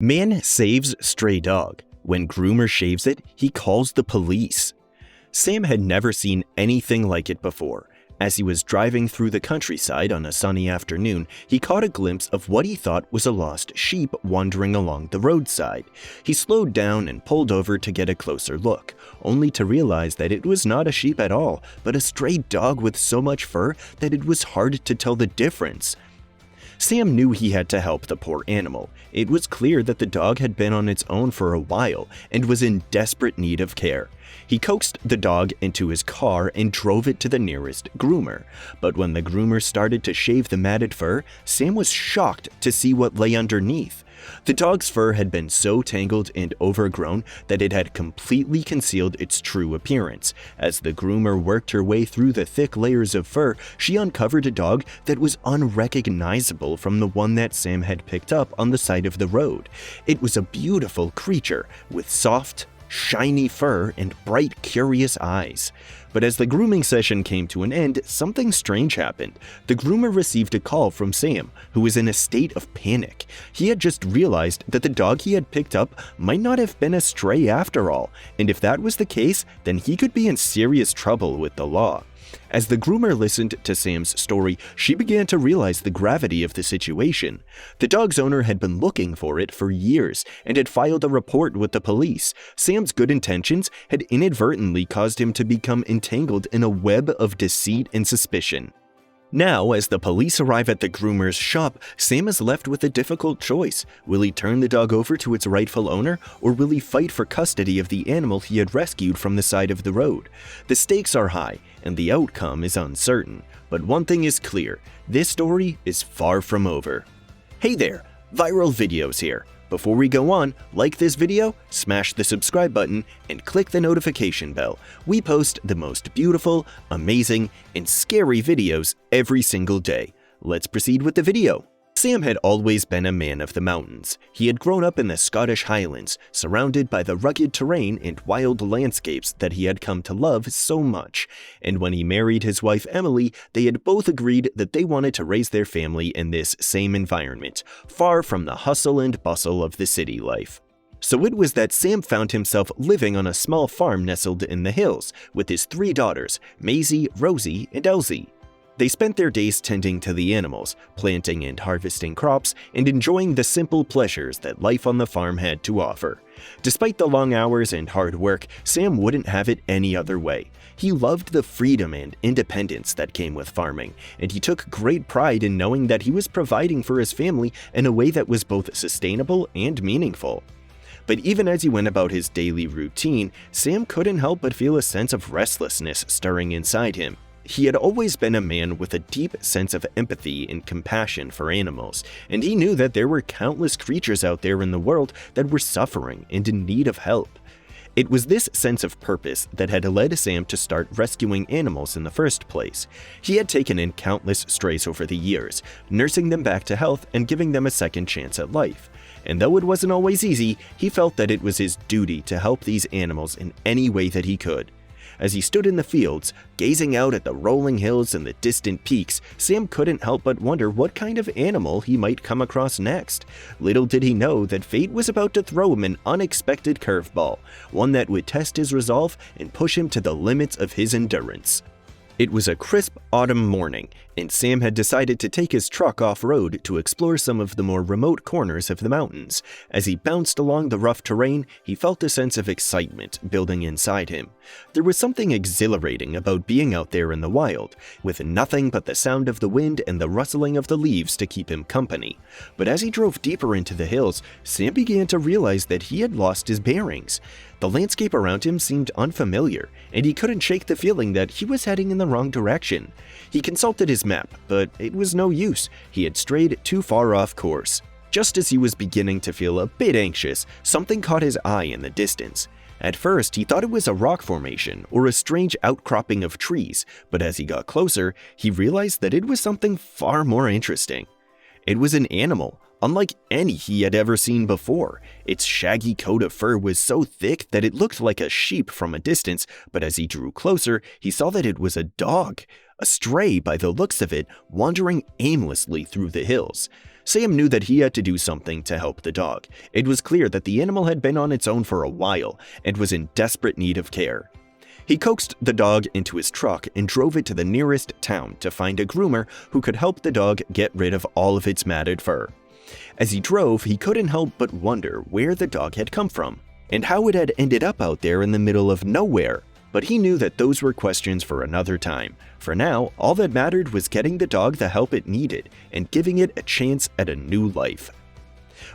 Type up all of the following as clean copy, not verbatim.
Man saves stray dog. When groomer shaves it, he calls the police. Sam had never seen anything like it before. As he was driving through the countryside on a sunny afternoon, he caught a glimpse of what he thought was a lost sheep wandering along the roadside. He slowed down and pulled over to get a closer look, only to realize that it was not a sheep at all, but a stray dog with so much fur that it was hard to tell the difference. Sam knew he had to help the poor animal. It was clear that the dog had been on its own for a while and was in desperate need of care. He coaxed the dog into his car and drove it to the nearest groomer. But when the groomer started to shave the matted fur, Sam was shocked to see what lay underneath. The dog's fur had been so tangled and overgrown that it had completely concealed its true appearance. As the groomer worked her way through the thick layers of fur, she uncovered a dog that was unrecognizable from the one that Sam had picked up on the side of the road. It was a beautiful creature with soft, shiny fur and bright, curious eyes. But as the grooming session came to an end, something strange happened. The groomer received a call from Sam, who was in a state of panic. He had just realized that the dog he had picked up might not have been a stray after all, and if that was the case, then he could be in serious trouble with the law. As the groomer listened to Sam's story, she began to realize the gravity of the situation. The dog's owner had been looking for it for years and had filed a report with the police. Sam's good intentions had inadvertently caused him to become entangled in a web of deceit and suspicion. Now, as the police arrive at the groomer's shop, Sam is left with a difficult choice. Will he turn the dog over to its rightful owner, or will he fight for custody of the animal he had rescued from the side of the road? The stakes are high, and the outcome is uncertain. But one thing is clear, this story is far from over. Hey there, ViralVids here. Before we go on, like this video, smash the subscribe button, and click the notification bell. We post the most beautiful, amazing, and scary videos every single day. Let's proceed with the video. Sam had always been a man of the mountains. He had grown up in the Scottish Highlands, surrounded by the rugged terrain and wild landscapes that he had come to love so much. And when he married his wife Emily, they had both agreed that they wanted to raise their family in this same environment, far from the hustle and bustle of the city life. So it was that Sam found himself living on a small farm nestled in the hills, with his 3 daughters, Maisie, Rosie, and Elsie. They spent their days tending to the animals, planting and harvesting crops, and enjoying the simple pleasures that life on the farm had to offer. Despite the long hours and hard work, Sam wouldn't have it any other way. He loved the freedom and independence that came with farming, and he took great pride in knowing that he was providing for his family in a way that was both sustainable and meaningful. But even as he went about his daily routine, Sam couldn't help but feel a sense of restlessness stirring inside him. He had always been a man with a deep sense of empathy and compassion for animals, and he knew that there were countless creatures out there in the world that were suffering and in need of help. It was this sense of purpose that had led Sam to start rescuing animals in the first place. He had taken in countless strays over the years, nursing them back to health and giving them a second chance at life. And though it wasn't always easy, he felt that it was his duty to help these animals in any way that he could. As he stood in the fields, gazing out at the rolling hills and the distant peaks, Sam couldn't help but wonder what kind of animal he might come across next. Little did he know that fate was about to throw him an unexpected curveball, one that would test his resolve and push him to the limits of his endurance. It was a crisp autumn morning, and Sam had decided to take his truck off-road to explore some of the more remote corners of the mountains. As he bounced along the rough terrain, he felt a sense of excitement building inside him. There was something exhilarating about being out there in the wild, with nothing but the sound of the wind and the rustling of the leaves to keep him company. But as he drove deeper into the hills, Sam began to realize that he had lost his bearings. The landscape around him seemed unfamiliar, and he couldn't shake the feeling that he was heading in the wrong direction. He consulted his map, but it was no use. He had strayed too far off course. Just as he was beginning to feel a bit anxious, something caught his eye in the distance. At first, he thought it was a rock formation or a strange outcropping of trees, but as he got closer, he realized that it was something far more interesting. It was an animal, unlike any he had ever seen before. Its shaggy coat of fur was so thick that it looked like a sheep from a distance, but as he drew closer, he saw that it was a dog, a stray by the looks of it, wandering aimlessly through the hills. Sam knew that he had to do something to help the dog. It was clear that the animal had been on its own for a while and was in desperate need of care. He coaxed the dog into his truck and drove it to the nearest town to find a groomer who could help the dog get rid of all of its matted fur. As he drove, he couldn't help but wonder where the dog had come from and how it had ended up out there in the middle of nowhere. But he knew that those were questions for another time. For now, all that mattered was getting the dog the help it needed and giving it a chance at a new life.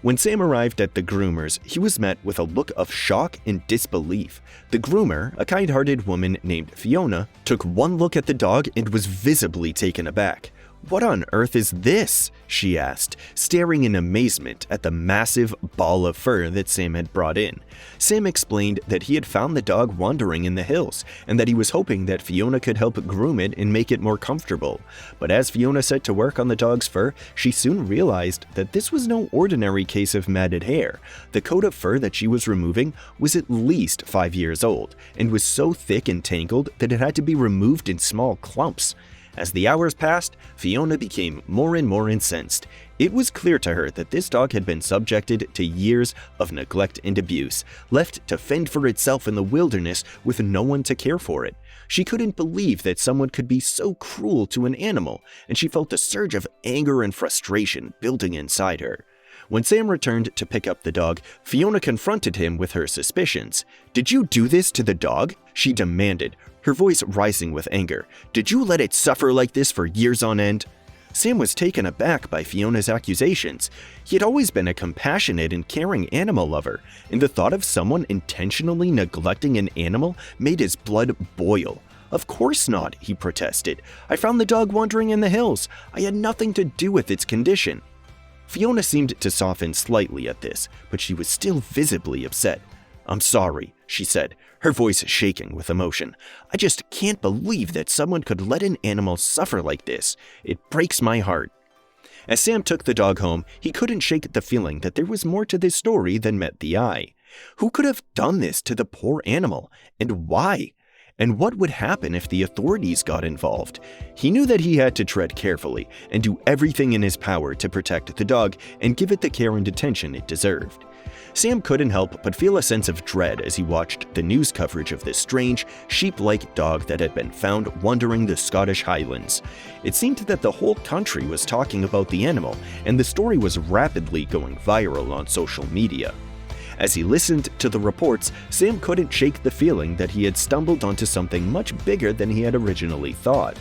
When Sam arrived at the groomer's, he was met with a look of shock and disbelief. The groomer, a kind-hearted woman named Fiona, took one look at the dog and was visibly taken aback. "What on earth is this?" she asked, staring in amazement at the massive ball of fur that Sam had brought in. Sam explained that he had found the dog wandering in the hills and that he was hoping that Fiona could help groom it and make it more comfortable. But as Fiona set to work on the dog's fur, she soon realized that this was no ordinary case of matted hair. The coat of fur that she was removing was at least 5 years old and was so thick and tangled that it had to be removed in small clumps. As the hours passed, Fiona became more and more incensed. It was clear to her that this dog had been subjected to years of neglect and abuse, left to fend for itself in the wilderness with no one to care for it. She couldn't believe that someone could be so cruel to an animal, and she felt a surge of anger and frustration building inside her. When Sam returned to pick up the dog, Fiona confronted him with her suspicions. "Did you do this to the dog?" she demanded, her voice rising with anger. "Did you let it suffer like this for years on end?" Sam was taken aback by Fiona's accusations. He had always been a compassionate and caring animal lover, and the thought of someone intentionally neglecting an animal made his blood boil. "Of course not," he protested. "I found the dog wandering in the hills. I had nothing to do with its condition." Fiona seemed to soften slightly at this, but she was still visibly upset. "I'm sorry," she said, her voice shaking with emotion. "I just can't believe that someone could let an animal suffer like this. It breaks my heart." As Sam took the dog home, he couldn't shake the feeling that there was more to this story than met the eye. Who could have done this to the poor animal, and why? And what would happen if the authorities got involved? He knew that he had to tread carefully and do everything in his power to protect the dog and give it the care and attention it deserved. Sam couldn't help but feel a sense of dread as he watched the news coverage of this strange, sheep-like dog that had been found wandering the Scottish Highlands. It seemed that the whole country was talking about the animal, and the story was rapidly going viral on social media. As he listened to the reports, Sam couldn't shake the feeling that he had stumbled onto something much bigger than he had originally thought.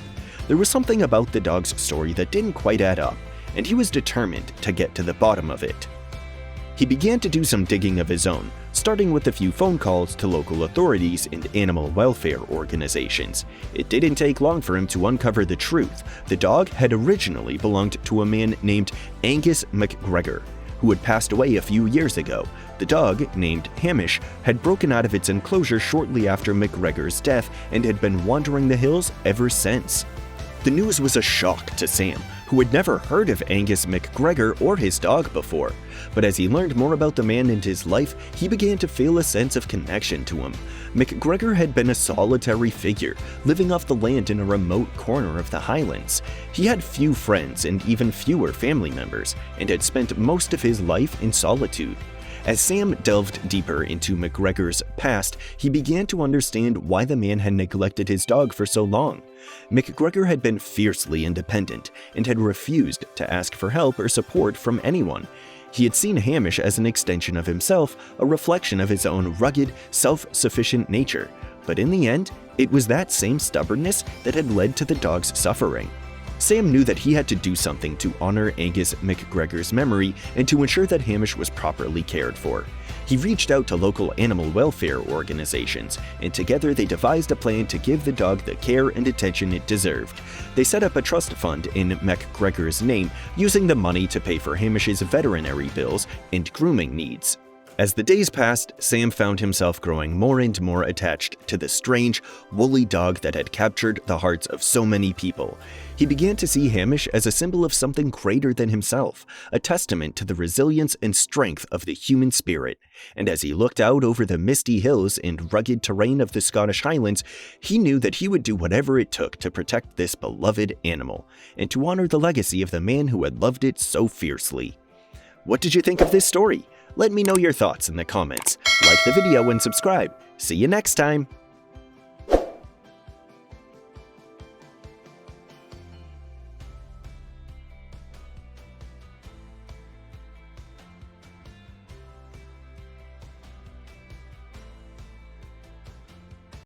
There was something about the dog's story that didn't quite add up, and he was determined to get to the bottom of it. He began to do some digging of his own, starting with a few phone calls to local authorities and animal welfare organizations. It didn't take long for him to uncover the truth. The dog had originally belonged to a man named Angus McGregor, who had passed away a few years ago. The dog, named Hamish, had broken out of its enclosure shortly after McGregor's death and had been wandering the hills ever since. The news was a shock to Sam, who had never heard of Angus McGregor or his dog before. But as he learned more about the man and his life, he began to feel a sense of connection to him. McGregor had been a solitary figure, living off the land in a remote corner of the Highlands. He had few friends and even fewer family members, and had spent most of his life in solitude. As Sam delved deeper into McGregor's past, he began to understand why the man had neglected his dog for so long. McGregor had been fiercely independent and had refused to ask for help or support from anyone. He had seen Hamish as an extension of himself, a reflection of his own rugged, self-sufficient nature. But in the end, it was that same stubbornness that had led to the dog's suffering. Sam knew that he had to do something to honor Angus McGregor's memory and to ensure that Hamish was properly cared for. He reached out to local animal welfare organizations, and together they devised a plan to give the dog the care and attention it deserved. They set up a trust fund in McGregor's name, using the money to pay for Hamish's veterinary bills and grooming needs. As the days passed, Sam found himself growing more and more attached to the strange, woolly dog that had captured the hearts of so many people. He began to see Hamish as a symbol of something greater than himself, a testament to the resilience and strength of the human spirit. And as he looked out over the misty hills and rugged terrain of the Scottish Highlands, he knew that he would do whatever it took to protect this beloved animal, and to honor the legacy of the man who had loved it so fiercely. What did you think of this story? Let me know your thoughts in the comments. Like the video and subscribe. See you next time!